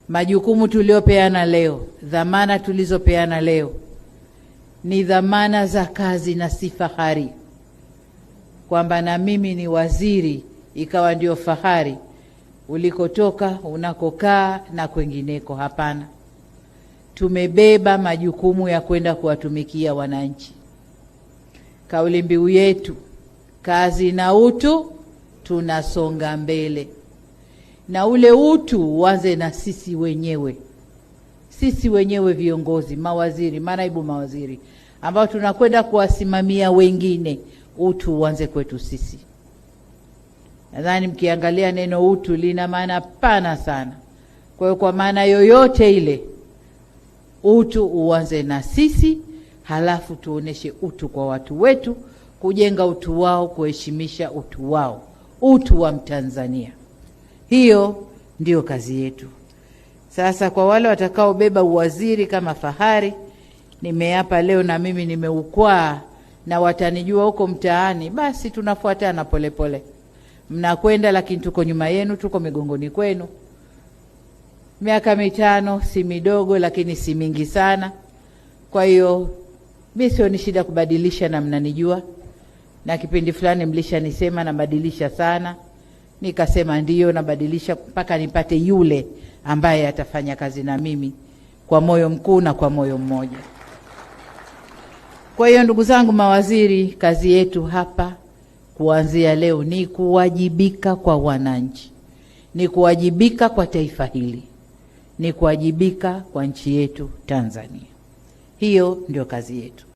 Majukumu tuliopeana leo, dhamana tulizopeana leo ni dhamana za kazi, na si fahari kwamba na mimi ni waziri ikawa ndio fahari ulikotoka, unakokaa na kwengineko. Hapana, tumebeba majukumu ya kwenda kuwatumikia wananchi. Kauli mbiu yetu, kazi na utu, tunasonga mbele. Na ule utu uanze na sisi wenyewe. Sisi wenyewe viongozi, mawaziri, manaibu mawaziri ambao tunakwenda kuwasimamia wengine, utu uanze kwetu sisi. Nadhani mkiangalia neno utu lina maana pana sana. Kwa hiyo kwa maana yoyote ile, utu uanze na sisi, halafu tuoneshe utu kwa watu wetu, kujenga utu wao, kuheshimisha utu wao, utu wa Mtanzania. Hiyo ndio kazi yetu. Sasa kwa wale watakaobeba uwaziri kama fahari, nimeapa leo na mimi nimeukwaa na watanijua huko mtaani, basi tunafuatana polepole. Mnakwenda lakini tuko nyuma yenu, tuko migongoni kwenu. Miaka 5 si midogo lakini si mingi sana. Kwa hiyo mimi sio ni shida kubadilisha, na mnanijua. Na kipindi fulani mlishanisema nabadilisha sana. Nikasema ndiyo nabadilisha mpaka nipate yule ambaye atafanya kazi na mimi kwa moyo mkuu na kwa moyo mmoja. Kwa hiyo ndugu zangu mawaziri, kazi yetu hapa kuanzia leo ni kuwajibika kwa wananchi, ni kuwajibika kwa taifa hili, ni kuwajibika kwa nchi yetu Tanzania. Hiyo ndio kazi yetu.